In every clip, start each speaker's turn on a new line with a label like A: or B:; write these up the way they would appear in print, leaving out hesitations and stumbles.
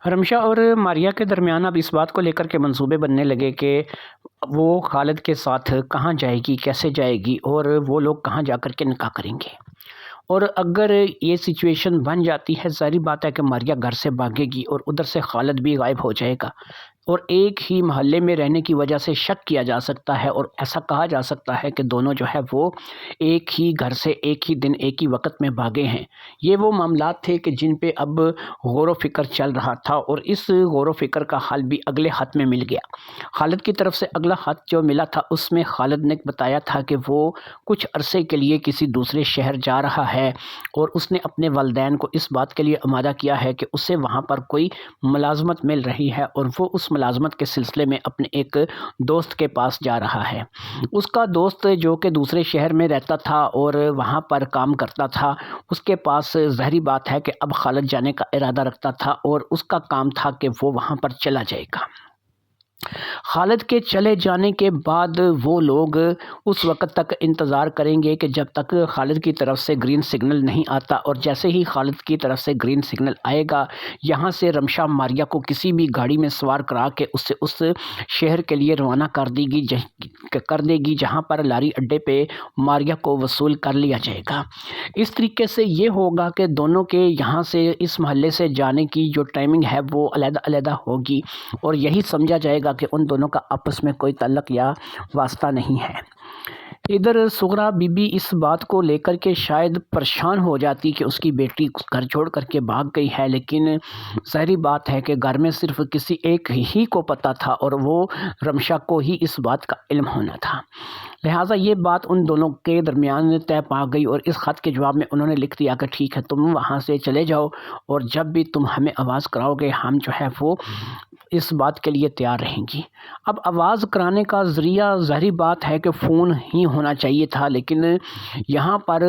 A: رمشا اور ماریا کے درمیان اب اس بات کو لے کر کے منصوبے بننے لگے کہ وہ خالد کے ساتھ کہاں جائے گی، کیسے جائے گی اور وہ لوگ کہاں جا کر کے نکاح کریں گے۔ اور اگر یہ سچویشن بن جاتی ہے، ظاہری بات ہے کہ ماریا گھر سے بھاگے گی اور ادھر سے خالد بھی غائب ہو جائے گا، اور ایک ہی محلے میں رہنے کی وجہ سے شک کیا جا سکتا ہے اور ایسا کہا جا سکتا ہے کہ دونوں جو ہے وہ ایک ہی گھر سے ایک ہی دن ایک ہی وقت میں بھاگے ہیں۔ یہ وہ معاملات تھے کہ جن پہ اب غور و فکر چل رہا تھا، اور اس غور و فکر کا حل بھی اگلے خط میں مل گیا۔ خالد کی طرف سے اگلا خط جو ملا تھا اس میں خالد نے بتایا تھا کہ وہ کچھ عرصے کے لیے کسی دوسرے شہر جا رہا ہے، اور اس نے اپنے والدین کو اس بات کے لیے آمادہ کیا ہے کہ اسے وہاں پر کوئی ملازمت مل رہی ہے، اور وہ اس ملازمت کے سلسلے میں اپنے ایک دوست کے پاس جا رہا ہے۔ اس کا دوست جو کہ دوسرے شہر میں رہتا تھا اور وہاں پر کام کرتا تھا، اس کے پاس ظاہری بات ہے کہ اب خالد جانے کا ارادہ رکھتا تھا، اور اس کا کام تھا کہ وہ وہاں پر چلا جائے گا۔ خالد کے چلے جانے کے بعد وہ لوگ اس وقت تک انتظار کریں گے کہ جب تک خالد کی طرف سے گرین سگنل نہیں آتا، اور جیسے ہی خالد کی طرف سے گرین سگنل آئے گا، یہاں سے رمشا ماریا کو کسی بھی گاڑی میں سوار کرا کے اسے اس شہر کے لیے روانہ کر دے گی جہاں پر لاری اڈے پہ ماریا کو وصول کر لیا جائے گا۔ اس طریقے سے یہ ہوگا کہ دونوں کے یہاں سے اس محلے سے جانے کی جو ٹائمنگ ہے وہ علیحدہ علیحدہ ہوگی، اور یہی سمجھا جائے گا کہ ان دونوں کا آپس میں کوئی تعلق یا واسطہ نہیں ہے۔ ادھر سغرا بی بی اس بات کو لے کر کے شاید پریشان ہو جاتی کہ اس کی بیٹی گھر چھوڑ کر کے بھاگ گئی ہے، لیکن ظاہری بات ہے کہ گھر میں صرف کسی ایک ہی کو پتہ تھا، اور وہ رمشا کو ہی اس بات کا علم ہونا تھا۔ لہٰذا یہ بات ان دونوں کے درمیان طے پا گئی، اور اس خط کے جواب میں انہوں نے لکھ دیا کہ ٹھیک ہے، تم وہاں سے چلے جاؤ، اور جب بھی تم ہمیں آواز کراؤ گے ہم جو ہے وہ اس بات کے لیے تیار رہیں گی۔ اب آواز کرانے کا ذریعہ ظاہری بات ہے کہ فون ہی ہونا چاہیے تھا، لیکن یہاں پر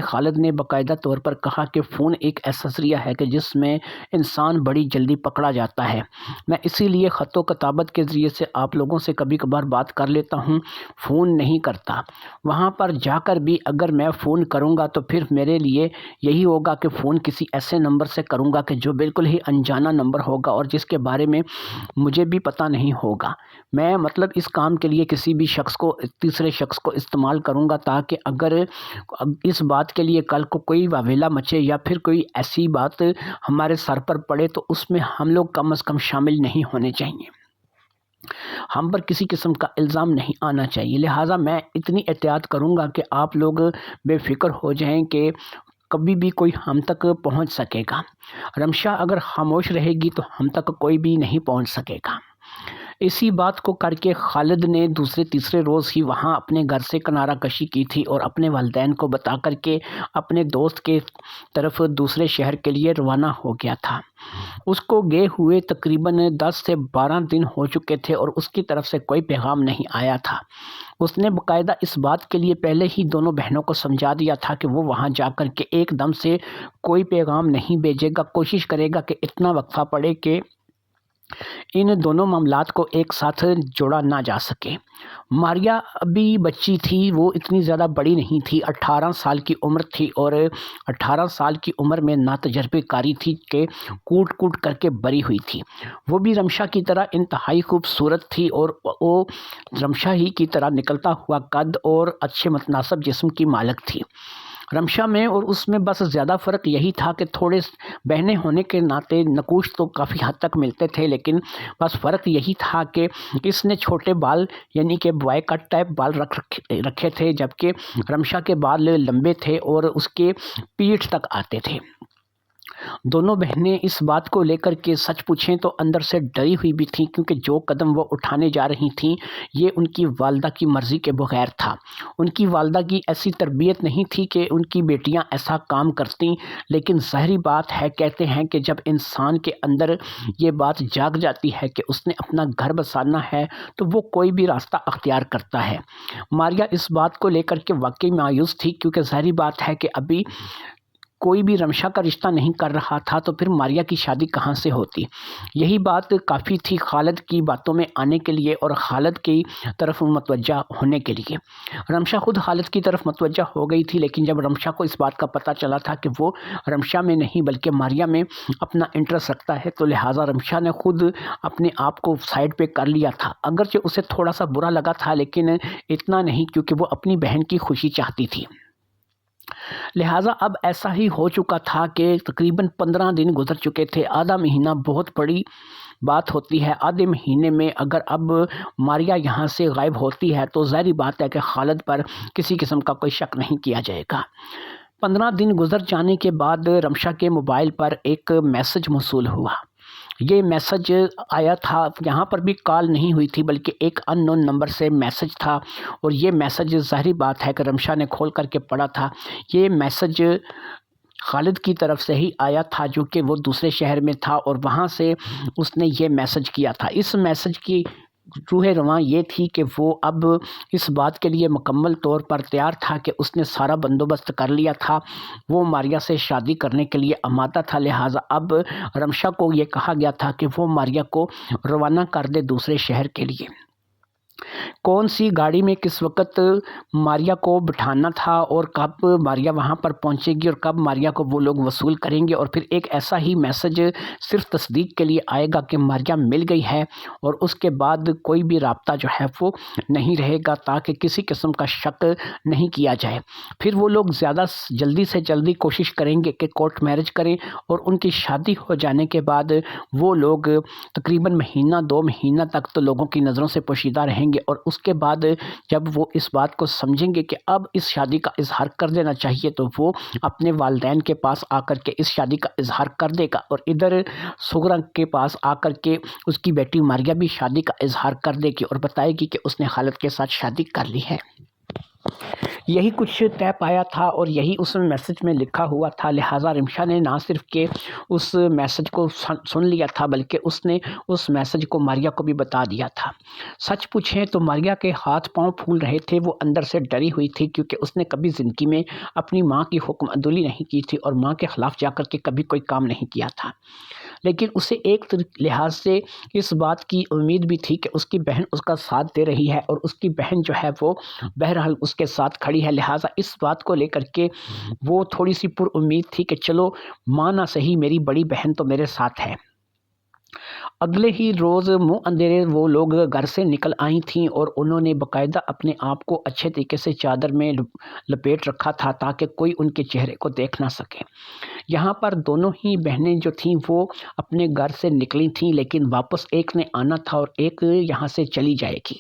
A: خالد نے باقاعدہ طور پر کہا کہ فون ایک ایسا ذریعہ ہے کہ جس میں انسان بڑی جلدی پکڑا جاتا ہے۔ میں اسی لیے خط و کتابت کے ذریعے سے آپ لوگوں سے کبھی کبھار بات کر لیتا ہوں، فون نہیں کرتا۔ وہاں پر جا کر بھی اگر میں فون کروں گا تو پھر میرے لیے یہی ہوگا کہ فون کسی ایسے نمبر سے کروں گا کہ جو بالکل ہی انجانا نمبر ہوگا اور جس کے بارے میں مجھے بھی پتہ نہیں ہوگا۔ میں مطلب اس کام کے لیے کسی بھی تیسرے شخص کو استعمال کروں گا، تاکہ اگر اس بات کے لیے کل کو کوئی واویلا مچے یا پھر کوئی ایسی بات ہمارے سر پر پڑے تو اس میں ہم لوگ کم از کم شامل نہیں ہونے چاہیے، ہم پر کسی قسم کا الزام نہیں آنا چاہیے۔ لہٰذا میں اتنی احتیاط کروں گا کہ آپ لوگ بے فکر ہو جائیں کہ کبھی بھی کوئی ہم تک پہنچ سکے گا۔ رمشا اگر خاموش رہے گی تو ہم تک کوئی بھی نہیں پہنچ سکے گا۔ اسی بات کو کر کے خالد نے دوسرے تیسرے روز ہی وہاں اپنے گھر سے کنارہ کشی کی تھی، اور اپنے والدین کو بتا کر کے اپنے دوست کے طرف دوسرے شہر کے لیے روانہ ہو گیا تھا۔ اس کو گئے ہوئے تقریباً 10 سے 12 دن ہو چکے تھے، اور اس کی طرف سے کوئی پیغام نہیں آیا تھا۔ اس نے باقاعدہ اس بات کے لیے پہلے ہی دونوں بہنوں کو سمجھا دیا تھا کہ وہ وہاں جا کر کے ایک دم سے کوئی پیغام نہیں بھیجے گا، کوشش کرے گا کہ اتنا وقفہ پڑے کہ ان دونوں معاملات کو ایک ساتھ جوڑا نہ جا سکے۔ ماریا ابھی بچی تھی، وہ اتنی زیادہ بڑی نہیں تھی، 18 سال کی عمر تھی، اور 18 سال کی عمر میں ناتجربے کاری تھی کہ کوٹ کوٹ کر کے بری ہوئی تھی۔ وہ بھی رمشا کی طرح انتہائی خوبصورت تھی، اور وہ رمشا ہی کی طرح نکلتا ہوا قد اور اچھے متناسب جسم کی مالک تھی۔ رمشا میں اور اس میں بس زیادہ فرق یہی تھا کہ تھوڑے بہنیں ہونے کے ناطے نقوش تو کافی حد تک ملتے تھے، لیکن بس فرق یہی تھا کہ اس نے چھوٹے بال یعنی کہ بوائے کٹ ٹائپ بال رکھے تھے، جبکہ رمشا کے بال لمبے تھے اور اس کے پیٹھ تک آتے تھے۔ دونوں بہنیں اس بات کو لے کر کے سچ پوچھیں تو اندر سے ڈری ہوئی بھی تھیں، کیونکہ جو قدم وہ اٹھانے جا رہی تھیں یہ ان کی والدہ کی مرضی کے بغیر تھا۔ ان کی والدہ کی ایسی تربیت نہیں تھی کہ ان کی بیٹیاں ایسا کام کرتیں، لیکن ظاہری بات ہے، کہتے ہیں کہ جب انسان کے اندر یہ بات جاگ جاتی ہے کہ اس نے اپنا گھر بسانا ہے تو وہ کوئی بھی راستہ اختیار کرتا ہے۔ ماریا اس بات کو لے کر کے واقعی مایوس تھی، کیونکہ ظاہری بات ہے کہ ابھی کوئی بھی رمشا کا رشتہ نہیں کر رہا تھا تو پھر ماریا کی شادی کہاں سے ہوتی؟ یہی بات کافی تھی خالد کی باتوں میں آنے کے لیے اور خالد کی طرف متوجہ ہونے کے لیے۔ رمشا خود خالد کی طرف متوجہ ہو گئی تھی، لیکن جب رمشا کو اس بات کا پتہ چلا تھا کہ وہ رمشا میں نہیں بلکہ ماریا میں اپنا انٹرسٹ رکھتا ہے تو لہٰذا رمشا نے خود اپنے آپ کو سائڈ پہ کر لیا تھا۔ اگرچہ اسے تھوڑا سا برا لگا تھا لیکن اتنا نہیں، کیونکہ وہ اپنی بہن کی خوشی چاہتی تھی۔ لہٰذا اب ایسا ہی ہو چکا تھا کہ تقریباً 15 دن گزر چکے تھے۔ آدھا مہینہ بہت بڑی بات ہوتی ہے۔ آدھے مہینے میں اگر اب ماریا یہاں سے غائب ہوتی ہے تو ظاہری بات ہے کہ خالد پر کسی قسم کا کوئی شک نہیں کیا جائے گا۔ 15 دن گزر جانے کے بعد رمشا کے موبائل پر ایک میسج موصول ہوا۔ یہ میسج آیا تھا، یہاں پر بھی کال نہیں ہوئی تھی بلکہ ایک ان نون نمبر سے میسج تھا، اور یہ میسج ظاہری بات ہے کہ رمشا نے کھول کر کے پڑھا تھا۔ یہ میسج خالد کی طرف سے ہی آیا تھا جو کہ وہ دوسرے شہر میں تھا، اور وہاں سے اس نے یہ میسج کیا تھا۔ اس میسج کی روح رواں یہ تھی کہ وہ اب اس بات کے لیے مکمل طور پر تیار تھا کہ اس نے سارا بندوبست کر لیا تھا، وہ ماریا سے شادی کرنے کے لیے آمادہ تھا۔ لہٰذا اب رمشا کو یہ کہا گیا تھا کہ وہ ماریا کو روانہ کر دے دوسرے شہر کے لیے۔ کون سی گاڑی میں کس وقت ماریا کو بٹھانا تھا اور کب ماریا وہاں پر پہنچے گی اور کب ماریا کو وہ لوگ وصول کریں گے، اور پھر ایک ایسا ہی میسج صرف تصدیق کے لیے آئے گا کہ ماریا مل گئی ہے، اور اس کے بعد کوئی بھی رابطہ جو ہے وہ نہیں رہے گا تاکہ کسی قسم کا شک نہیں کیا جائے۔ پھر وہ لوگ زیادہ جلدی سے جلدی کوشش کریں گے کہ کورٹ میرج کریں، اور ان کی شادی ہو جانے کے بعد وہ لوگ تقریباً مہینہ 2 مہینہ تک تو لوگوں کی نظروں سے پوشیدہ رہیں گے، اور اس کے بعد جب وہ اس بات کو سمجھیں گے کہ اب اس شادی کا اظہار کر دینا چاہیے تو وہ اپنے والدین کے پاس آ کر کے اس شادی کا اظہار کر دے گا، اور ادھر سغرا کے پاس آ کر کے اس کی بیٹی ماریا بھی شادی کا اظہار کر دے گی اور بتائے گی کہ اس نے خالد کے ساتھ شادی کر لی ہے۔ یہی کچھ طے پایا تھا اور یہی اس میسج میں لکھا ہوا تھا۔ لہٰذا رمشا نے نہ صرف کہ اس میسج کو سن لیا تھا بلکہ اس نے اس میسج کو ماریا کو بھی بتا دیا تھا۔ سچ پوچھیں تو ماریا کے ہاتھ پاؤں پھول رہے تھے، وہ اندر سے ڈری ہوئی تھی کیونکہ اس نے کبھی زندگی میں اپنی ماں کی حکم عدولی نہیں کی تھی اور ماں کے خلاف جا کر کے کبھی کوئی کام نہیں کیا تھا، لیکن اسے ایک لحاظ سے اس بات کی امید بھی تھی کہ اس کی بہن اس کا ساتھ دے رہی ہے اور اس کی بہن جو ہے وہ بہرحال اس کے ساتھ کھڑی ہے۔ لہٰذا اس بات کو لے کر کے وہ تھوڑی سی پر امید تھی کہ چلو ماں نہ صحیح میری بڑی بہن تو میرے ساتھ ہے۔ اگلے ہی روز منہ اندھیرے وہ لوگ گھر سے نکل آئی تھیں اور انہوں نے باقاعدہ اپنے آپ کو اچھے طریقے سے چادر میں لپیٹ رکھا تھا تاکہ کوئی ان کے چہرے کو دیکھ نہ سکے۔ یہاں پر دونوں ہی بہنیں جو تھیں وہ اپنے گھر سے نکلی تھیں، لیکن واپس ایک نے آنا تھا اور ایک یہاں سے چلی جائے گی۔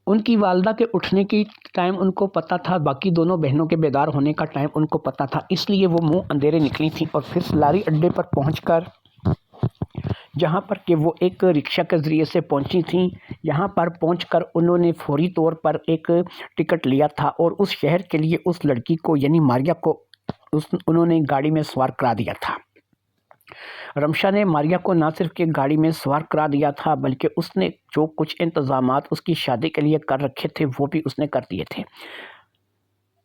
A: ان کی والدہ کے اٹھنے کی ٹائم ان کو پتہ تھا، باقی دونوں بہنوں کے بیدار ہونے کا ٹائم ان کو پتہ تھا، اس لیے وہ منہ اندھیرے نکلی تھیں اور پھر لاری اڈے پر پہنچ کر جہاں پر کہ وہ ایک رکشہ کے ذریعے سے پہنچی تھیں، یہاں پر پہنچ کر انہوں نے فوری طور پر ایک ٹکٹ لیا تھا اور اس شہر کے لیے اس لڑکی کو یعنی ماریا کو انہوں نے گاڑی میں سوار کرا دیا تھا۔ رمشا نے ماریا کو نہ صرف کہ گاڑی میں سوار کرا دیا تھا بلکہ اس نے جو کچھ انتظامات اس کی شادی کے لیے کر رکھے تھے وہ بھی اس نے کر دیے تھے۔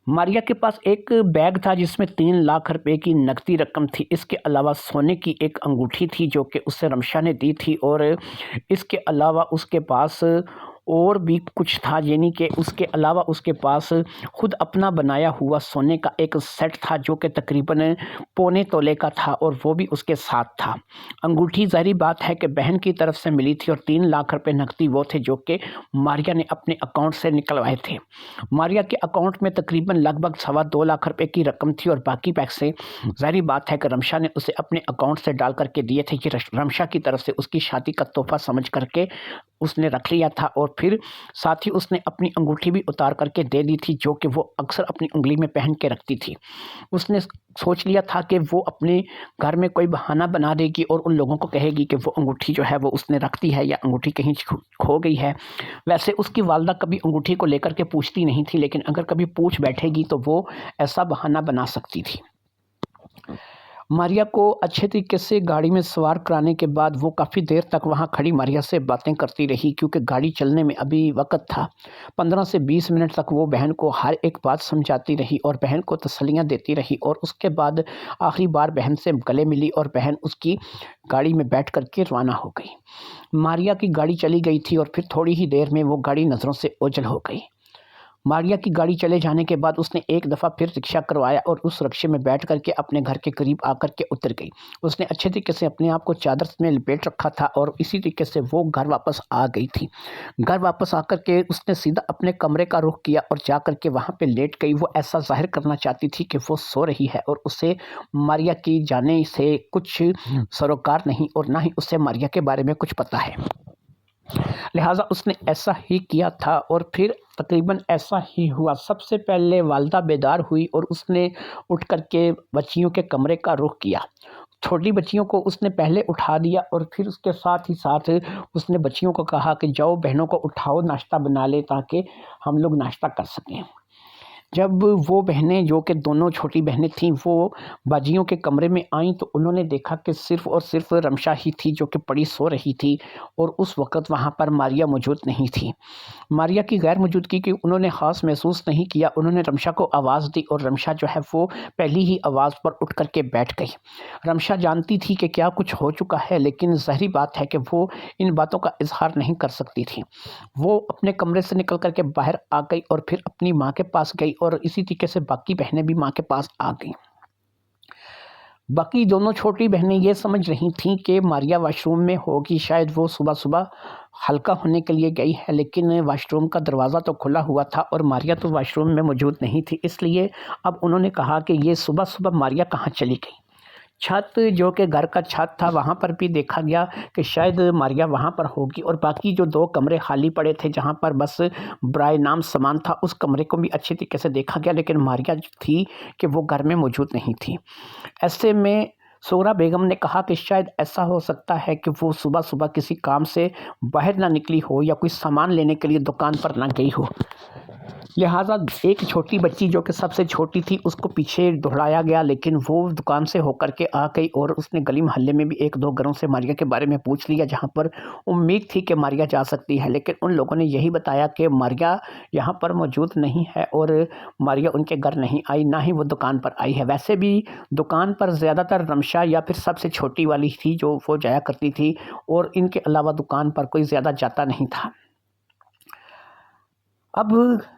A: ماریا کے پاس ایک بیگ تھا جس میں 3 لاکھ روپے کی نقدی رقم تھی، اس کے علاوہ سونے کی ایک انگوٹھی تھی جو کہ اسے رمشا نے دی تھی، اور اس کے علاوہ اس کے پاس اور بھی کچھ تھا، یعنی کہ اس کے علاوہ اس کے پاس خود اپنا بنایا ہوا سونے کا ایک سیٹ تھا جو کہ تقریباً 1.25 تولے کا تھا اور وہ بھی اس کے ساتھ تھا۔ انگوٹھی ظاہری بات ہے کہ بہن کی طرف سے ملی تھی اور 3 لاکھ روپے نقدی وہ تھے جو کہ ماریا نے اپنے اکاؤنٹ سے نکلوائے تھے۔ ماریا کے اکاؤنٹ میں تقریباً لگ بھگ 2.25 لاکھ روپے کی رقم تھی اور باقی پیسے ظاہری بات ہے کہ رمشا نے اسے اپنے اکاؤنٹ سے ڈال کر کے دیے تھے کہ رمشا کی طرف سے اس کی شادی کا تحفہ سمجھ کر کے اس نے رکھ لیا تھا، اور پھر ساتھ ہی اس نے اپنی انگوٹھی بھی اتار کر کے دے دی تھی جو کہ وہ اکثر اپنی انگلی میں پہن کے رکھتی تھی۔ اس نے سوچ لیا تھا کہ وہ اپنے گھر میں کوئی بہانہ بنا دے گی اور ان لوگوں کو کہے گی کہ وہ انگوٹھی جو ہے وہ اس نے رکھ دی ہے یا انگوٹھی کہیں کھو گئی ہے۔ ویسے اس کی والدہ کبھی انگوٹھی کو لے کر کے پوچھتی نہیں تھی، لیکن اگر کبھی پوچھ بیٹھے گی تو وہ ایسا بہانہ بنا سکتی تھی۔ ماریا کو اچھے طریقے سے گاڑی میں سوار کرانے کے بعد وہ کافی دیر تک وہاں کھڑی ماریا سے باتیں کرتی رہی، کیونکہ گاڑی چلنے میں ابھی وقت تھا۔ 15 سے 20 منٹ تک وہ بہن کو ہر ایک بات سمجھاتی رہی اور بہن کو تسلیاں دیتی رہی، اور اس کے بعد آخری بار بہن سے گلے ملی اور بہن اس کی گاڑی میں بیٹھ کر کے روانہ ہو گئی۔ ماریا کی گاڑی چلی گئی تھی اور پھر تھوڑی ہی دیر میں وہ گاڑی نظروں سے اوجھل ہو گئی۔ ماریا کی گاڑی چلے جانے کے بعد اس نے ایک دفعہ پھر رکشہ کروایا اور اس رکشے میں بیٹھ کر کے اپنے گھر کے قریب آ کر کے اتر گئی۔ اس نے اچھے طریقے سے اپنے آپ کو چادر میں لپیٹ رکھا تھا اور اسی طریقے سے وہ گھر واپس آ گئی تھی۔ گھر واپس آ کر کے اس نے سیدھا اپنے کمرے کا رخ کیا اور جا کر کے وہاں پہ لیٹ گئی۔ وہ ایسا ظاہر کرنا چاہتی تھی کہ وہ سو رہی ہے اور اسے ماریا کی جانے سے کچھ سروکار نہیں اور نہ ہی اسے ماریا کے بارے میں کچھ پتہ ہے، لہٰذا اس نے ایسا ہی کیا تھا اور پھر تقریباً ایسا ہی ہوا۔ سب سے پہلے والدہ بیدار ہوئی اور اس نے اٹھ کر کے بچیوں کے کمرے کا رخ کیا۔ چھوٹی بچیوں کو اس نے پہلے اٹھا دیا اور پھر اس کے ساتھ ہی ساتھ اس نے بچیوں کو کہا کہ جاؤ بہنوں کو اٹھاؤ، ناشتہ بنا لے تاکہ ہم لوگ ناشتہ کر سکیں۔ جب وہ بہنیں جو کہ دونوں چھوٹی بہنیں تھیں وہ باجیوں کے کمرے میں آئیں تو انہوں نے دیکھا کہ صرف اور صرف رمشا ہی تھی جو کہ پڑی سو رہی تھی، اور اس وقت وہاں پر ماریا موجود نہیں تھی۔ ماریا کی غیر موجودگی کی انہوں نے خاص محسوس نہیں کیا۔ انہوں نے رمشا کو آواز دی اور رمشا جو ہے وہ پہلی ہی آواز پر اٹھ کر کے بیٹھ گئی۔ رمشا جانتی تھی کہ کیا کچھ ہو چکا ہے، لیکن ظاہری بات ہے کہ وہ ان باتوں کا اظہار نہیں کر سکتی تھی۔ وہ اپنے کمرے سے نکل کر کے باہر آ گئی اور پھر اپنی ماں کے پاس گئی اور اسی طریقے سے باقی بہنیں بھی ماں کے پاس آ گئیں۔ باقی دونوں چھوٹی بہنیں یہ سمجھ رہی تھیں کہ ماریا واش روم میں ہوگی، شاید وہ صبح صبح ہلکا ہونے کے لیے گئی ہے، لیکن واش روم کا دروازہ تو کھلا ہوا تھا اور ماریا تو واش روم میں موجود نہیں تھی۔ اس لیے اب انہوں نے کہا کہ یہ صبح صبح ماریا کہاں چلی گئی۔ چھت جو کہ گھر کا چھت تھا وہاں پر بھی دیکھا گیا کہ شاید ماریا وہاں پر ہوگی، اور باقی جو 2 کمرے خالی پڑے تھے جہاں پر بس برائے نام سامان تھا اس کمرے کو بھی اچھی طریقے سے دیکھا گیا، لیکن ماریا جو تھی کہ وہ گھر میں موجود نہیں تھی۔ ایسے میں سغرا بیگم نے کہا کہ شاید ایسا ہو سکتا ہے کہ وہ صبح صبح کسی کام سے باہر نہ نکلی ہو یا کوئی سامان لینے کے لیے دکان پر نہ گئی ہو، لہٰذا ایک چھوٹی بچی جو کہ سب سے چھوٹی تھی اس کو پیچھے دوڑایا گیا، لیکن وہ دکان سے ہو کر کے آ گئی اور اس نے گلی محلے میں بھی 1-2 گھروں سے ماریا کے بارے میں پوچھ لیا جہاں پر امید تھی کہ ماریا جا سکتی ہے، لیکن ان لوگوں نے یہی بتایا کہ ماریا یہاں پر موجود نہیں ہے اور ماریا ان کے گھر نہیں آئی، نہ ہی وہ دکان پر آئی ہے۔ ویسے بھی دکان پر زیادہ تر رمشا یا پھر سب سے چھوٹی والی تھی جو وہ جایا کرتی تھی، اور ان کے علاوہ دکان پر کوئی زیادہ جاتا نہیں تھا۔ اب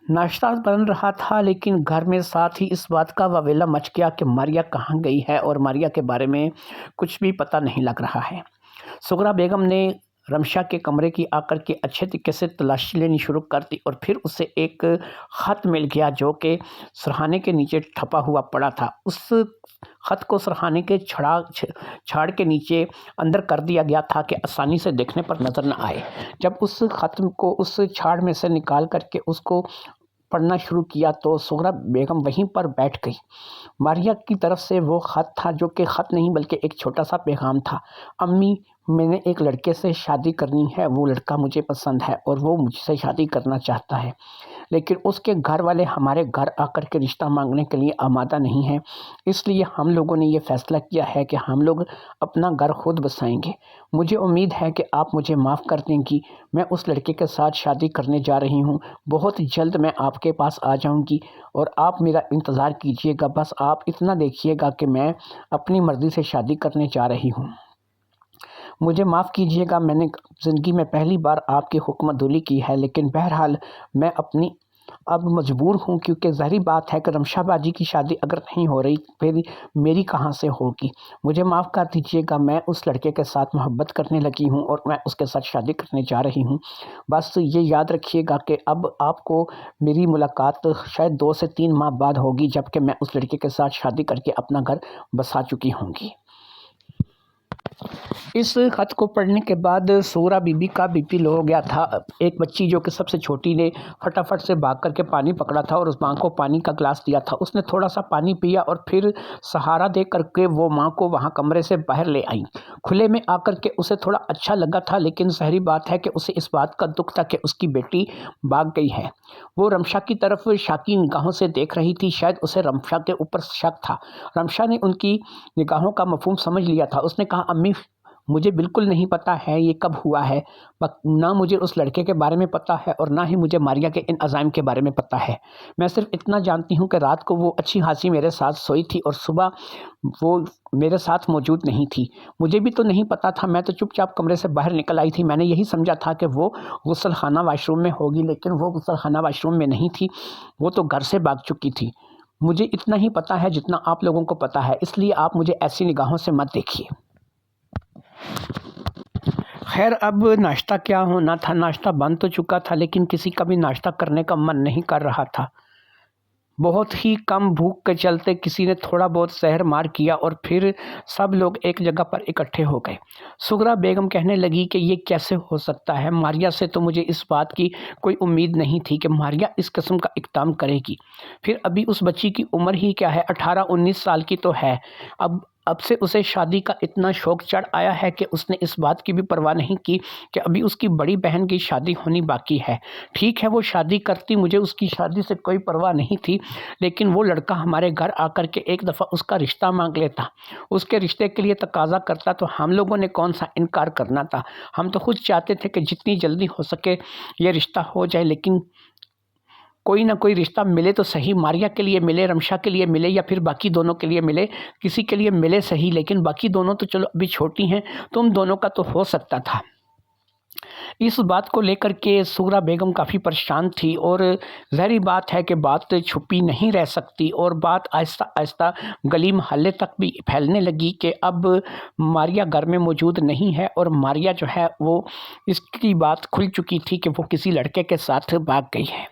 A: ناشتہ بن رہا تھا لیکن گھر میں ساتھ ہی اس بات کا واویلا مچ گیا کہ ماریا کہاں گئی ہے اور ماریا کے بارے میں کچھ بھی پتہ نہیں لگ رہا ہے۔ سغرا بیگم نے رمشا کے کمرے کی آ کر کے اچھے طریقے سے تلاشی لینی شروع کر دی اور پھر اسے ایک خط مل گیا جو کہ سرہانے کے نیچے چھپا ہوا پڑا تھا۔ اس خط کو سرہانے کے چھاڑ کے نیچے اندر کر دیا گیا تھا کہ آسانی سے دیکھنے پر نظر نہ آئے۔ جب اس خط کو اس چھاڑ میں سے نکال کر کے اس کو پڑھنا شروع کیا تو سغرا بیگم وہیں پر بیٹھ گئی۔ ماریا کی طرف سے وہ خط تھا جو کہ خط نہیں بلکہ ایک چھوٹا سا پیغام تھا۔ امی، میں نے ایک لڑکے سے شادی کرنی ہے، وہ لڑکا مجھے پسند ہے اور وہ مجھ سے شادی کرنا چاہتا ہے، لیکن اس کے گھر والے ہمارے گھر آ کر کے رشتہ مانگنے کے لیے آمادہ نہیں ہیں، اس لیے ہم لوگوں نے یہ فیصلہ کیا ہے کہ ہم لوگ اپنا گھر خود بسائیں گے۔ مجھے امید ہے کہ آپ مجھے معاف کر دیں گی، میں اس لڑکے کے ساتھ شادی کرنے جا رہی ہوں، بہت جلد میں آپ کے پاس آ جاؤں گی اور آپ میرا انتظار کیجیے گا، بس آپ اتنا دیکھیے گا کہ میں اپنی مرضی سے شادی کرنے جا رہی ہوں۔ مجھے معاف کیجیے گا، میں نے زندگی میں پہلی بار آپ کی حکم عدولی کی ہے، لیکن بہرحال میں اب مجبور ہوں، کیونکہ ظاہری بات ہے کہ رمشا باجی کی شادی اگر نہیں ہو رہی پھر میری کہاں سے ہوگی۔ مجھے معاف کر دیجیے گا، میں اس لڑکے کے ساتھ محبت کرنے لگی ہوں اور میں اس کے ساتھ شادی کرنے جا رہی ہوں۔ بس یہ یاد رکھیے گا کہ اب آپ کو میری ملاقات شاید 2 سے 3 ماہ بعد ہوگی، جبکہ میں اس لڑکے کے ساتھ شادی کر کے اپنا گھر بسا چکی ہوں گی۔ اس خط کو پڑھنے کے بعد سغرا بی بی کا بی پی لو ہو گیا تھا۔ ایک بچی جو کہ سب سے چھوٹی نے فٹافٹ سے بھاگ کر کے پانی پکڑا تھا اور اس ماں کو پانی کا گلاس دیا تھا۔ اس نے تھوڑا سا پانی پیا اور پھر سہارا دے کر کے وہ ماں کو وہاں کمرے سے باہر لے آئیں۔ کھلے میں آ کر کے اسے تھوڑا اچھا لگا تھا، لیکن ظاہری بات ہے کہ اسے اس بات کا دکھ تھا کہ اس کی بیٹی بھاگ گئی ہے۔ وہ رمشا کی طرف شاکی نگاہوں سے دیکھ رہی تھی۔ شاید اسے رمشا کے اوپر شک تھا۔ رمشا نے ان کی نگاہوں کا مفہوم سمجھ لیا تھا۔ اس نے کہا، امی مجھے بالکل نہیں پتا ہے یہ کب ہوا ہے، نہ مجھے اس لڑکے کے بارے میں پتا ہے اور نہ ہی مجھے ماریا کے ان عزائم کے بارے میں پتا ہے۔ میں صرف اتنا جانتی ہوں کہ رات کو وہ اچھی خاصی میرے ساتھ سوئی تھی اور صبح وہ میرے ساتھ موجود نہیں تھی۔ مجھے بھی تو نہیں پتا تھا، میں تو چپ چاپ کمرے سے باہر نکل آئی تھی۔ میں نے یہی سمجھا تھا کہ وہ غسل خانہ واش روم میں ہوگی، لیکن وہ غسل خانہ واش روم میں نہیں تھی، وہ تو گھر سے بھاگ چکی تھی۔ مجھے اتنا ہی پتا ہے جتنا آپ لوگوں کو پتا ہے، اس لیے آپ مجھے ایسی نگاہوں سے مت دیکھیے۔ خیر اب ناشتہ کیا ہونا تھا، ناشتہ بن تو چکا تھا لیکن کسی کا بھی ناشتہ کرنے کا من نہیں کر رہا تھا۔ بہت ہی کم بھوک کے چلتے کسی نے تھوڑا بہت سحر مار کیا اور پھر سب لوگ ایک جگہ پر اکٹھے ہو گئے۔ سغرا بیگم کہنے لگی کہ یہ کیسے ہو سکتا ہے، ماریا سے تو مجھے اس بات کی کوئی امید نہیں تھی کہ ماریا اس قسم کا اقدام کرے گی۔ پھر ابھی اس بچی کی عمر ہی کیا ہے، 18-19 سال کی تو ہے۔ اب سے اسے شادی کا اتنا شوق چڑھ آیا ہے کہ اس نے اس بات کی بھی پرواہ نہیں کی کہ ابھی اس کی بڑی بہن کی شادی ہونی باقی ہے۔ ٹھیک ہے وہ شادی کرتی، مجھے اس کی شادی سے کوئی پرواہ نہیں تھی، لیکن وہ لڑکا ہمارے گھر آ کر کے ایک دفعہ اس کا رشتہ مانگ لیتا، اس کے رشتے کے لیے تقاضا کرتا تو ہم لوگوں نے کون سا انکار کرنا تھا۔ ہم تو خود چاہتے تھے کہ جتنی جلدی ہو سکے یہ رشتہ ہو جائے، لیکن کوئی نہ کوئی رشتہ ملے تو صحیح، ماریا کے لیے ملے، رمشا کے لیے ملے یا پھر باقی دونوں کے لیے ملے، کسی کے لیے ملے صحیح، لیکن باقی دونوں تو چلو ابھی چھوٹی ہیں، تم دونوں کا تو ہو سکتا تھا۔ اس بات کو لے کر کے سغرا بیگم کافی پریشان تھی اور ظاہری بات ہے کہ بات چھپی نہیں رہ سکتی اور بات آہستہ آہستہ گلی محلے تک بھی پھیلنے لگی کہ اب ماریا گھر میں موجود نہیں ہے اور ماریا جو ہے وہ اس کی بات کھل چکی تھی کہ وہ کسی لڑکے کے ساتھ بھاگ گئی ہے۔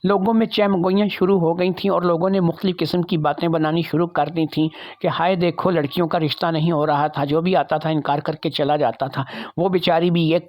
A: لوگوں میں چہمگوئیاں شروع ہو گئی تھیں اور لوگوں نے مختلف قسم کی باتیں بنانی شروع کر دی تھیں کہ ہائے دیکھو لڑکیوں کا رشتہ نہیں ہو رہا تھا، جو بھی آتا تھا انکار کر کے چلا جاتا تھا، وہ بیچاری بھی یہ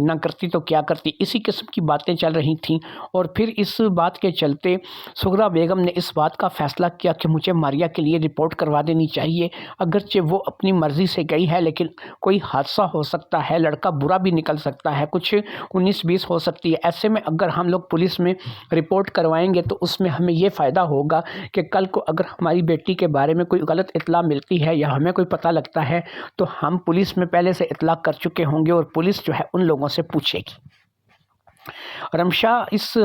A: نہ کرتی تو کیا کرتی، اسی قسم کی باتیں چل رہی تھیں۔ اور پھر اس بات کے چلتے سغرا بیگم نے اس بات کا فیصلہ کیا کہ مجھے ماریا کے لیے رپورٹ کروا دینی چاہیے، اگرچہ وہ اپنی مرضی سے گئی ہے لیکن کوئی حادثہ ہو سکتا ہے، لڑکا برا بھی نکل سکتا ہے، کچھ 19-20 ہو سکتی ہے۔ ایسے میں اگر ہم لوگ پولیس میں رپورٹ کروائیں گے تو اس میں ہمیں یہ فائدہ ہوگا کہ کل کو اگر ہماری بیٹی کے بارے میں کوئی غلط اطلاع ملتی ہے یا ہمیں کوئی پتہ لگتا ہے تو ہم پولیس میں پہلے سے اطلاع کر چکے ہوں گے اور پولیس جو ہے ان لوگوں سے پوچھے گی۔ رمشا اس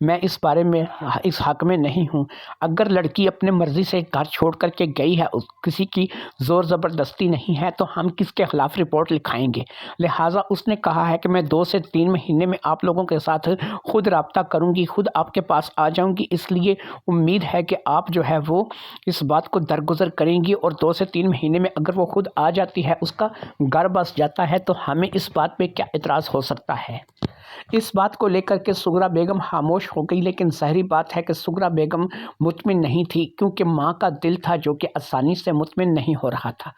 A: میں اس بارے میں اس حق میں نہیں ہوں، اگر لڑکی اپنے مرضی سے گھر چھوڑ کر کے گئی ہے، کسی کی زور زبردستی نہیں ہے تو ہم کس کے خلاف رپورٹ لکھائیں گے، لہٰذا اس نے کہا ہے کہ میں 2 سے 3 مہینے میں آپ لوگوں کے ساتھ خود رابطہ کروں گی، خود آپ کے پاس آ جاؤں گی، اس لیے امید ہے کہ آپ جو ہے وہ اس بات کو درگزر کریں گی اور 2 سے 3 مہینے میں اگر وہ خود آ جاتی ہے، اس کا گھر بس جاتا ہے تو ہمیں اس بات پہ کیا اعتراض ہو سکتا ہے۔ اس بات کو لے کر کے سغرا بیگم خاموش ہو گئی، لیکن ظاہری بات ہے کہ سغرا بیگم مطمئن نہیں تھی کیونکہ ماں کا دل تھا جو کہ آسانی سے مطمئن نہیں ہو رہا تھا۔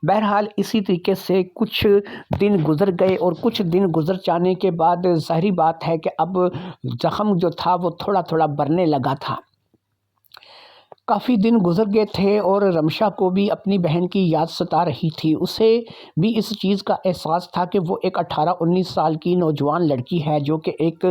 A: بہرحال اسی طریقے سے کچھ دن گزر گئے اور کچھ دن گزر جانے کے بعد ظاہری بات ہے کہ اب زخم جو تھا وہ تھوڑا تھوڑا بھرنے لگا تھا۔ کافی دن گزر گئے تھے اور رمشا کو بھی اپنی بہن کی یاد ستا رہی تھی، اسے بھی اس چیز کا احساس تھا کہ وہ ایک 18-19 سال کی نوجوان لڑکی ہے جو کہ ایک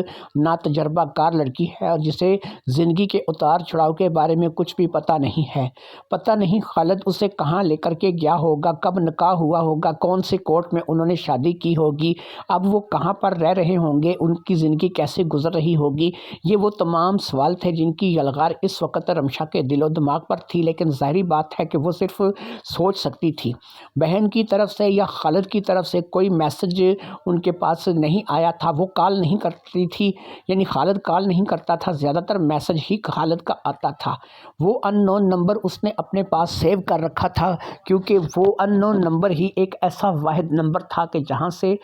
A: ناتجربہ کار لڑکی ہے اور جسے زندگی کے اتار چڑھاؤ کے بارے میں کچھ بھی پتہ نہیں ہے۔ پتہ نہیں خالد اسے کہاں لے کر کے گیا ہوگا، کب نکاح ہوا ہوگا، کون سے کورٹ میں انہوں نے شادی کی ہوگی، اب وہ کہاں پر رہ رہے ہوں گے، ان کی زندگی کیسے گزر رہی ہوگی، یہ وہ تمام سوال تھے جن کی یلغار اس وقت رمشا کے دل و دماغ پر تھی، لیکن ظاہری بات ہے کہ وہ صرف سوچ سکتی تھی۔ بہن کی طرف سے یا خالد کی طرف سے کوئی میسج ان کے پاس نہیں آیا تھا، وہ کال نہیں کرتی تھی، یعنی خالد کال نہیں کرتا تھا، زیادہ تر میسج ہی خالد کا آتا تھا۔ وہ ان نون نمبر اس نے اپنے پاس سیو کر رکھا تھا کیونکہ وہ ان نون نمبر ہی ایک ایسا واحد نمبر تھا کہ جہاں سے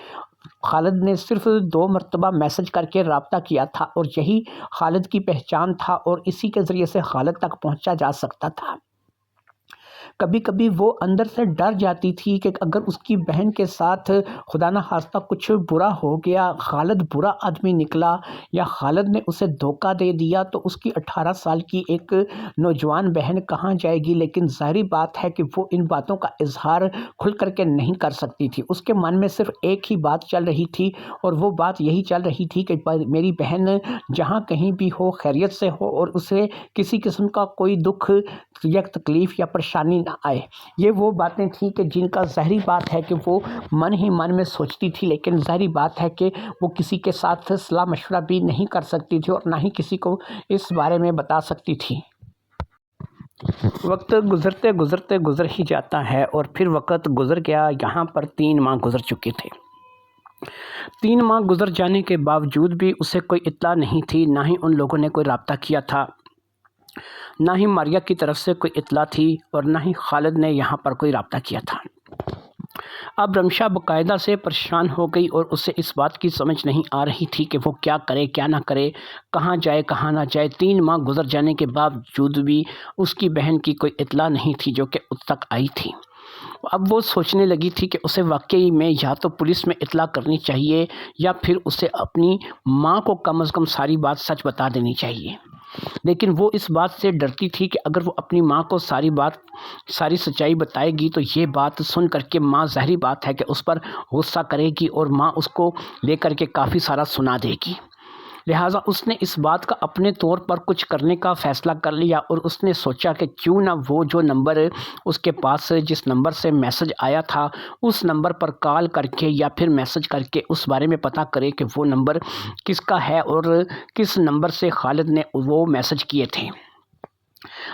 A: خالد نے صرف 2 مرتبہ میسج کر کے رابطہ کیا تھا اور یہی خالد کی پہچان تھا اور اسی کے ذریعے سے خالد تک پہنچا جا سکتا تھا۔ کبھی کبھی وہ اندر سے ڈر جاتی تھی کہ اگر اس کی بہن کے ساتھ خدا نہ خواستہ کچھ برا ہو گیا، خالد برا آدمی نکلا یا خالد نے اسے دھوکہ دے دیا تو اس کی 18 سال کی ایک نوجوان بہن کہاں جائے گی۔ لیکن ظاہری بات ہے کہ وہ ان باتوں کا اظہار کھل کر کے نہیں کر سکتی تھی۔ اس کے من میں صرف ایک ہی بات چل رہی تھی اور وہ بات یہی چل رہی تھی کہ میری بہن جہاں کہیں بھی ہو خیریت سے ہو اور اسے کسی قسم کا کوئی دکھ یا تکلیف یا پریشانی نہ آئے۔ یہ وہ باتیں تھیں کہ جن کا ظاہری بات ہے کہ وہ من ہی من میں سوچتی تھی، لیکن ظاہری بات ہے کہ وہ کسی کے ساتھ صلاح مشورہ بھی نہیں کر سکتی تھی اور نہ ہی کسی کو اس بارے میں بتا سکتی تھی۔ وقت گزرتے گزرتے گزر ہی جاتا ہے اور پھر وقت گزر گیا۔ یہاں پر 3 ماہ گزر چکے تھے۔ 3 ماہ گزر جانے کے باوجود بھی اسے کوئی اطلاع نہیں تھی، نہ ہی ان لوگوں نے کوئی رابطہ کیا تھا، نہ ہی ماریہ کی طرف سے کوئی اطلاع تھی اور نہ ہی خالد نے یہاں پر کوئی رابطہ کیا تھا۔ اب رمشا باقاعدہ سے پریشان ہو گئی اور اسے اس بات کی سمجھ نہیں آ رہی تھی کہ وہ کیا کرے کیا نہ کرے، کہاں جائے کہاں نہ جائے۔ 3 ماہ گزر جانے کے باوجود بھی اس کی بہن کی کوئی اطلاع نہیں تھی جو کہ اس تک آئی تھی۔ اب وہ سوچنے لگی تھی کہ اسے واقعی میں یا تو پولیس میں اطلاع کرنی چاہیے یا پھر اسے اپنی ماں کو کم از کم ساری بات سچ بتا دینی چاہیے۔ لیکن وہ اس بات سے ڈرتی تھی کہ اگر وہ اپنی ماں کو ساری سچائی بتائے گی تو یہ بات سن کر کے ماں ظاہری بات ہے کہ اس پر غصہ کرے گی اور ماں اس کو لے کر کے کافی سارا سنا دے گی۔ لہٰذا اس نے اس بات کا اپنے طور پر کچھ کرنے کا فیصلہ کر لیا اور اس نے سوچا کہ کیوں نہ وہ جو نمبر اس کے پاس جس نمبر سے میسج آیا تھا اس نمبر پر کال کر کے یا پھر میسج کر کے اس بارے میں پتہ کرے کہ وہ نمبر کس کا ہے اور کس نمبر سے خالد نے وہ میسج کیے تھے۔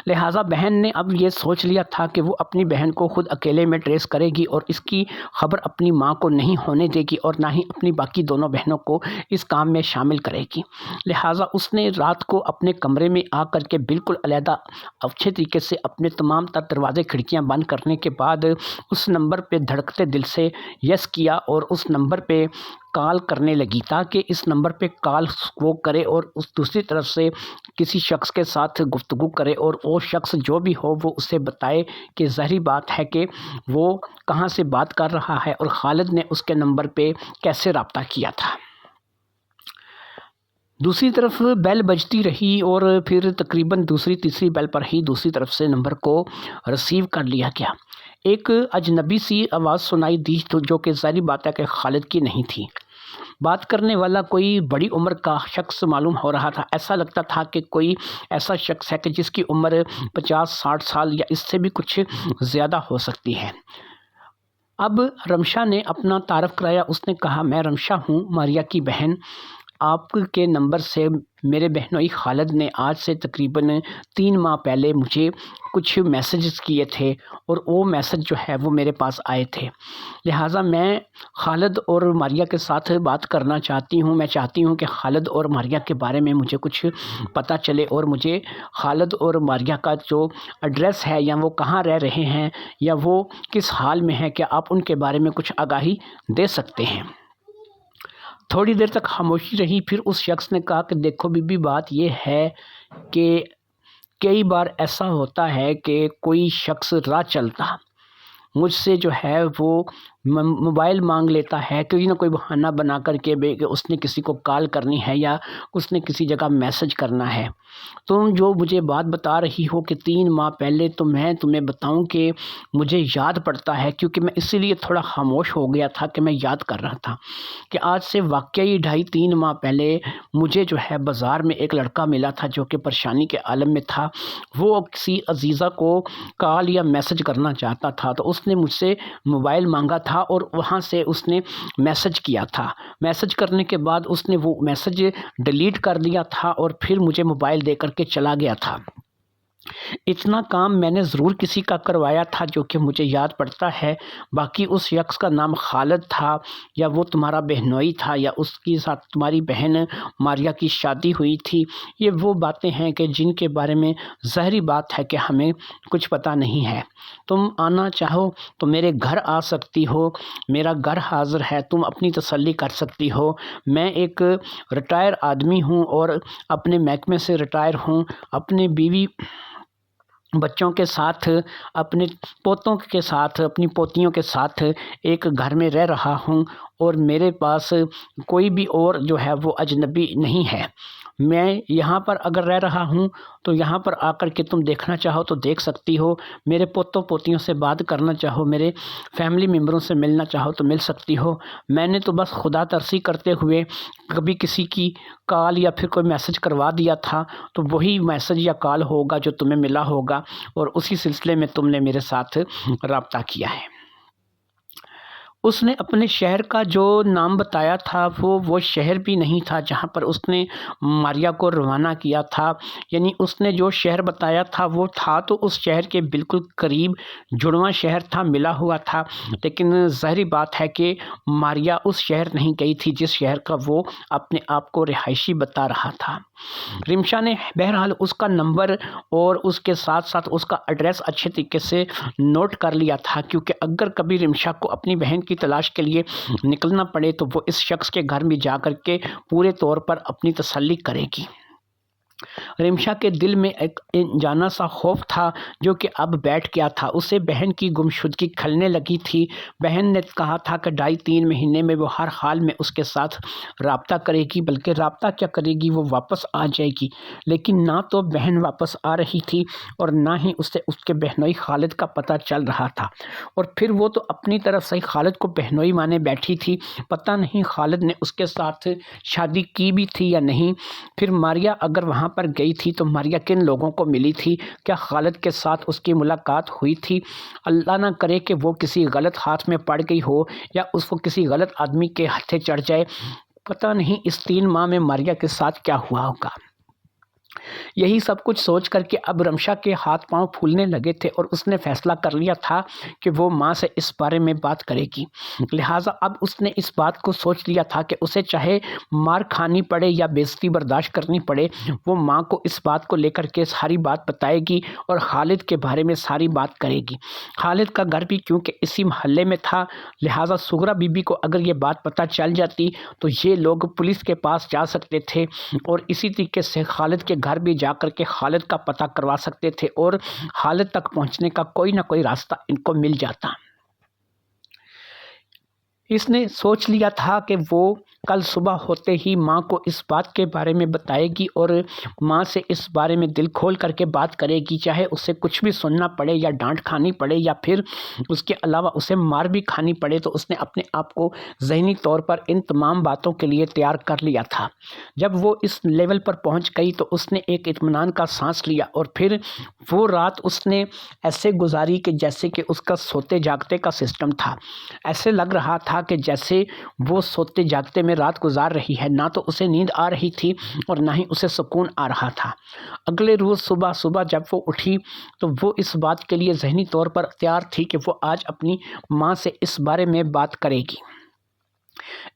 A: لہٰذا بہن نے اب یہ سوچ لیا تھا کہ وہ اپنی بہن کو خود اکیلے میں ٹریس کرے گی اور اس کی خبر اپنی ماں کو نہیں ہونے دے گی اور نہ ہی اپنی باقی دونوں بہنوں کو اس کام میں شامل کرے گی۔ لہٰذا اس نے رات کو اپنے کمرے میں آ کر کے بالکل علیحدہ اچھے طریقے سے اپنے تمام تر دروازے کھڑکیاں بند کرنے کے بعد اس نمبر پہ دھڑکتے دل سے یس کیا اور اس نمبر پہ کال کرنے لگی تاکہ اس نمبر پہ کال وہ کرے اور اس دوسری طرف سے کسی شخص کے ساتھ گفتگو کرے اور وہ شخص جو بھی ہو وہ اسے بتائے کہ ظاہری بات ہے کہ وہ کہاں سے بات کر رہا ہے اور خالد نے اس کے نمبر پہ کیسے رابطہ کیا تھا۔ دوسری طرف بیل بجتی رہی اور پھر تقریباً دوسری تیسری بیل پر ہی دوسری طرف سے نمبر کو ریسیو کر لیا گیا۔ ایک اجنبی سی آواز سنائی دی جو کہ ظاہری بات ہے کہ خالد کی نہیں تھی۔ بات کرنے والا کوئی بڑی عمر کا شخص معلوم ہو رہا تھا۔ ایسا لگتا تھا کہ کوئی ایسا شخص ہے کہ جس کی عمر 50-60 سال یا اس سے بھی کچھ زیادہ ہو سکتی ہے۔ اب رمشا نے اپنا تعارف کرایا۔ اس نے کہا میں رمشا ہوں، ماریہ کی بہن۔ آپ کے نمبر سے میرے بہنوئی خالد نے آج سے تقریباً 3 ماہ پہلے مجھے کچھ میسیجز کیے تھے اور وہ میسیج جو ہے وہ میرے پاس آئے تھے۔ لہٰذا میں خالد اور ماریہ کے ساتھ بات کرنا چاہتی ہوں۔ میں چاہتی ہوں کہ خالد اور ماریہ کے بارے میں مجھے کچھ پتہ چلے اور مجھے خالد اور ماریہ کا جو ایڈریس ہے یا وہ کہاں رہ رہے ہیں یا وہ کس حال میں ہیں، کیا آپ ان کے بارے میں کچھ آگاہی دے سکتے ہیں۔ تھوڑی دیر تک خاموشی رہی، پھر اس شخص نے کہا کہ دیکھو بی بی، بات یہ ہے کہ کئی بار ایسا ہوتا ہے کہ کوئی شخص راہ چلتا مجھ سے جو ہے وہ موبائل مانگ لیتا ہے، کوئی نہ کوئی بہانہ بنا کر کے کہ اس نے کسی کو کال کرنی ہے یا اس نے کسی جگہ میسج کرنا ہے۔ تم جو مجھے بات بتا رہی ہو کہ 3 ماہ پہلے، تو میں تمہیں بتاؤں کہ مجھے یاد پڑتا ہے، کیونکہ میں اسی لیے تھوڑا خاموش ہو گیا تھا کہ میں یاد کر رہا تھا کہ آج سے واقعی 2.5-3 ماہ پہلے مجھے جو ہے بازار میں ایک لڑکا ملا تھا جو کہ پریشانی کے عالم میں تھا۔ وہ کسی عزیزہ کو کال یا میسج کرنا چاہتا تھا تو اس نے مجھ سے موبائل مانگا تھا اور وہاں سے اس نے میسج کیا تھا۔ میسج کرنے کے بعد اس نے وہ میسج ڈیلیٹ کر دیا تھا اور پھر مجھے موبائل دے کر کے چلا گیا تھا۔ اتنا کام میں نے ضرور کسی کا کروایا تھا جو کہ مجھے یاد پڑتا ہے۔ باقی اس شخص کا نام خالد تھا یا وہ تمہارا بہنوئی تھا یا اس کے ساتھ تمہاری بہن ماریہ کی شادی ہوئی تھی، یہ وہ باتیں ہیں کہ جن کے بارے میں ظاہری بات ہے کہ ہمیں کچھ پتہ نہیں ہے۔ تم آنا چاہو تو میرے گھر آ سکتی ہو، میرا گھر حاضر ہے، تم اپنی تسلی کر سکتی ہو۔ میں ایک ریٹائر آدمی ہوں اور اپنے محکمے سے ریٹائر ہوں۔ اپنے بیوی بچوں کے ساتھ، اپنے پوتوں کے ساتھ، اپنی پوتیوں کے ساتھ ایک گھر میں رہ رہا ہوں، اور میرے پاس کوئی بھی اور جو ہے وہ اجنبی نہیں ہے۔ میں یہاں پر اگر رہ رہا ہوں تو یہاں پر آ کر کے تم دیکھنا چاہو تو دیکھ سکتی ہو، میرے پوتوں پوتیوں سے بات کرنا چاہو، میرے فیملی ممبروں سے ملنا چاہو تو مل سکتی ہو۔ میں نے تو بس خدا ترسی کرتے ہوئے کبھی کسی کی کال یا پھر کوئی میسج کروا دیا تھا، تو وہی میسج یا کال ہوگا جو تمہیں ملا ہوگا، اور اسی سلسلے میں تم نے میرے ساتھ رابطہ کیا ہے۔ اس نے اپنے شہر کا جو نام بتایا تھا وہ شہر بھی نہیں تھا جہاں پر اس نے ماریا کو روانہ کیا تھا، یعنی اس نے جو شہر بتایا تھا وہ تھا تو اس شہر کے بالکل قریب، جڑواں شہر تھا، ملا ہوا تھا، لیکن ظاہری بات ہے کہ ماریا اس شہر نہیں گئی تھی جس شہر کا وہ اپنے آپ کو رہائشی بتا رہا تھا۔ رمشا نے بہرحال اس کا نمبر اور اس کے ساتھ ساتھ اس کا ایڈریس اچھے طریقے سے نوٹ کر لیا تھا، کیونکہ اگر کبھی رمشا کو اپنی بہن کی تلاش کے لیے نکلنا پڑے تو وہ اس شخص کے گھر میں جا کر کے پورے طور پر اپنی تسلی کرے گی۔ رمشا کے دل میں ایک انجانا سا خوف تھا جو کہ اب بیٹھ گیا تھا۔ اسے بہن کی گمشدگی کھلنے لگی تھی۔ بہن نے کہا تھا کہ 2.5-3 مہینے میں وہ ہر حال میں اس کے ساتھ رابطہ کرے گی، بلکہ رابطہ کیا کرے گی، وہ واپس آ جائے گی۔ لیکن نہ تو بہن واپس آ رہی تھی اور نہ ہی اسے اس کے بہنوئی خالد کا پتہ چل رہا تھا، اور پھر وہ تو اپنی طرف سے خالد کو بہنوئی مانے بیٹھی تھی۔ پتہ نہیں خالد نے اس کے ساتھ شادی کی بھی تھی یا نہیں۔ پھر ماریا اگر وہاں پر گئی تھی تو ماریا کن لوگوں کو ملی تھی؟ کیا خالد کے ساتھ اس کی ملاقات ہوئی تھی؟ اللہ نہ کرے کہ وہ کسی غلط ہاتھ میں پڑ گئی ہو یا اس کو کسی غلط آدمی کے ہاتھے چڑھ جائے۔ پتہ نہیں اس 3 ماہ میں ماریا کے ساتھ کیا ہوا ہوگا۔ یہی سب کچھ سوچ کر کے اب رمشا کے ہاتھ پاؤں پھولنے لگے تھے، اور اس نے فیصلہ کر لیا تھا کہ وہ ماں سے اس بارے میں بات کرے گی۔ لہٰذا اب اس نے اس بات کو سوچ لیا تھا کہ اسے چاہے مار کھانی پڑے یا بے عزتی برداشت کرنی پڑے، وہ ماں کو اس بات کو لے کر کے ساری بات بتائے گی اور خالد کے بارے میں ساری بات کرے گی۔ خالد کا گھر بھی کیونکہ اسی محلے میں تھا، لہٰذا سغرا بی بی کو اگر یہ بات پتہ چل جاتی تو یہ لوگ پولیس کے پاس جا سکتے تھے، اور اسی طریقے سے خالد کے گھر بھی جا کر کے خالد کا پتہ کروا سکتے تھے، اور خالد تک پہنچنے کا کوئی نہ کوئی راستہ ان کو مل جاتا۔ اس نے سوچ لیا تھا کہ وہ کل صبح ہوتے ہی ماں کو اس بات کے بارے میں بتائے گی اور ماں سے اس بارے میں دل کھول کر کے بات کرے گی، چاہے اسے کچھ بھی سننا پڑے یا ڈانٹ کھانی پڑے یا پھر اس کے علاوہ اسے مار بھی کھانی پڑے، تو اس نے اپنے آپ کو ذہنی طور پر ان تمام باتوں کے لیے تیار کر لیا تھا۔ جب وہ اس لیول پر پہنچ گئی تو اس نے ایک اطمینان کا سانس لیا، اور پھر وہ رات اس نے ایسے گزاری کہ جیسے کہ اس کا سوتے جاگتے کا سسٹم تھا۔ ایسے لگ رہا تھا کہ جیسے وہ سوتے جاگتے میں رات گزار رہی ہے، نہ تو اسے نیند آ رہی تھی اور نہ ہی اسے سکون آ رہا تھا۔ اگلے روز صبح جب وہ اٹھی تو وہ اس بات کے لیے ذہنی طور پر تیار تھی کہ وہ آج اپنی ماں سے اس بارے میں بات کرے گی۔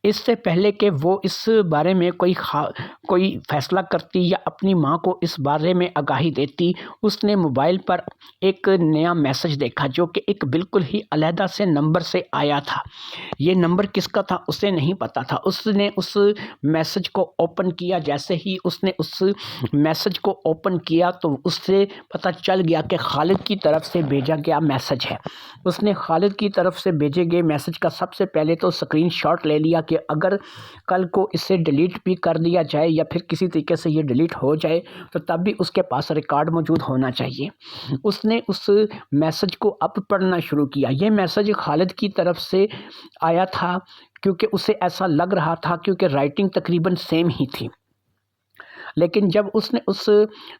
A: اس سے پہلے کہ وہ اس بارے میں کوئی فیصلہ کرتی یا اپنی ماں کو اس بارے میں آگاہی دیتی، اس نے موبائل پر ایک نیا میسج دیکھا جو کہ ایک بالکل ہی علیحدہ سے نمبر سے آیا تھا۔ یہ نمبر کس کا تھا اسے نہیں پتا تھا۔ اس نے اس میسج کو اوپن کیا، جیسے ہی اس نے اس میسج کو اوپن کیا تو اس سے پتہ چل گیا کہ خالد کی طرف سے بھیجا گیا میسج ہے۔ اس نے خالد کی طرف سے بھیجے گئے میسج کا سب سے پہلے تو اسکرین شاٹ لے لیا کہ اگر کل کو اسے ڈیلیٹ بھی کر دیا جائے یا پھر کسی طریقے سے یہ ڈیلیٹ ہو جائے تو تب بھی اس کے پاس ریکارڈ موجود ہونا چاہیے۔ اس نے اس میسج کو اب پڑھنا شروع کیا۔ یہ میسج خالد کی طرف سے آیا تھا کیونکہ اسے ایسا لگ رہا تھا، کیونکہ رائٹنگ تقریباً سیم ہی تھی، لیکن جب اس نے اس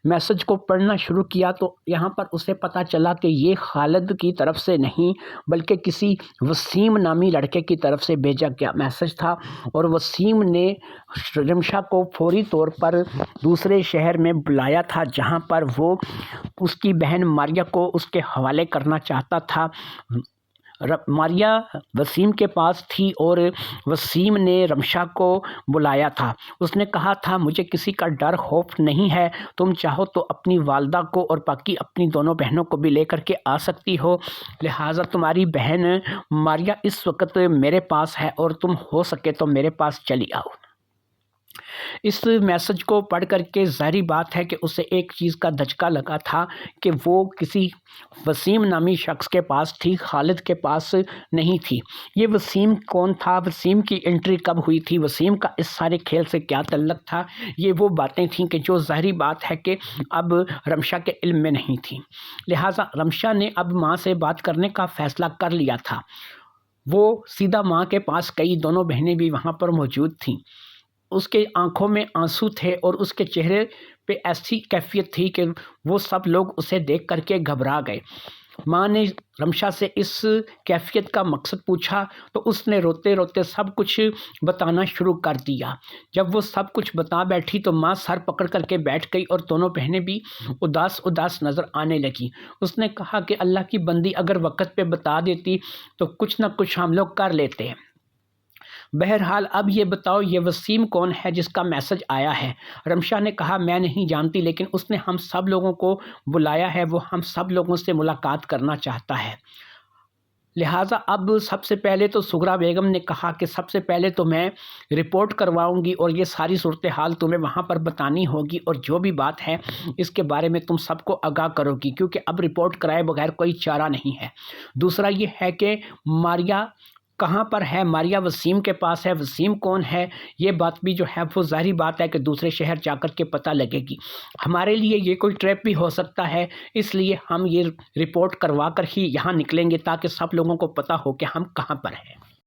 A: میسج کو پڑھنا شروع کیا تو یہاں پر اسے پتہ چلا کہ یہ خالد کی طرف سے نہیں بلکہ کسی وسیم نامی لڑکے کی طرف سے بھیجا گیا میسج تھا، اور وسیم نے رمشا کو فوری طور پر دوسرے شہر میں بلایا تھا جہاں پر وہ اس کی بہن ماریا کو اس کے حوالے کرنا چاہتا تھا۔ ماریا وسیم کے پاس تھی اور وسیم نے رمشا کو بلایا تھا۔ اس نے کہا تھا مجھے کسی کا ڈر خوف نہیں ہے، تم چاہو تو اپنی والدہ کو اور باقی اپنی دونوں بہنوں کو بھی لے کر کے آ سکتی ہو، لہٰذا تمہاری بہن ماریا اس وقت میرے پاس ہے اور تم ہو سکے تو میرے پاس چلی آؤ۔ اس میسج کو پڑھ کر کے ظاہری بات ہے کہ اسے ایک چیز کا دھچکا لگا تھا کہ وہ کسی وسیم نامی شخص کے پاس تھی، خالد کے پاس نہیں تھی۔ یہ وسیم کون تھا، وسیم کی انٹری کب ہوئی تھی، وسیم کا اس سارے کھیل سے کیا تعلق تھا، یہ وہ باتیں تھیں کہ جو ظاہری بات ہے کہ اب رمشا کے علم میں نہیں تھیں۔ لہٰذا رمشا نے اب ماں سے بات کرنے کا فیصلہ کر لیا تھا۔ وہ سیدھا ماں کے پاس گئی، دونوں بہنیں بھی وہاں پر موجود تھیں۔ اس کے آنکھوں میں آنسو تھے اور اس کے چہرے پہ ایسی کیفیت تھی کہ وہ سب لوگ اسے دیکھ کر کے گھبرا گئے۔ ماں نے رمشا سے اس کیفیت کا مقصد پوچھا تو اس نے روتے روتے سب کچھ بتانا شروع کر دیا۔ جب وہ سب کچھ بتا بیٹھی تو ماں سر پکڑ کر کے بیٹھ گئی اور دونوں بہنیں بھی اداس اداس نظر آنے لگی۔ اس نے کہا کہ اللہ کی بندی اگر وقت پہ بتا دیتی تو کچھ نہ کچھ ہم لوگ کر لیتے ہیں۔ بہرحال اب یہ بتاؤ یہ وسیم کون ہے جس کا میسج آیا ہے؟ رمشا نے کہا میں نہیں جانتی، لیکن اس نے ہم سب لوگوں کو بلایا ہے، وہ ہم سب لوگوں سے ملاقات کرنا چاہتا ہے۔ لہٰذا اب سب سے پہلے تو سغرا بیگم نے کہا کہ سب سے پہلے تو میں رپورٹ کرواؤں گی اور یہ ساری صورتحال تمہیں وہاں پر بتانی ہوگی، اور جو بھی بات ہے اس کے بارے میں تم سب کو آگاہ کرو گی، کیونکہ اب رپورٹ کرائے بغیر کوئی چارہ نہیں ہے۔ دوسرا یہ ہے کہ ماریا کہاں پر ہے، ماریا وسیم کے پاس ہے، وسیم کون ہے، یہ بات بھی جو ہے وہ ظاہری بات ہے کہ دوسرے شہر جا کر کے پتہ لگے گی۔ ہمارے لیے یہ کوئی ٹریپ بھی ہو سکتا ہے، اس لیے ہم یہ رپورٹ کروا کر ہی یہاں نکلیں گے تاکہ سب لوگوں کو پتہ ہو کہ ہم کہاں پر ہیں۔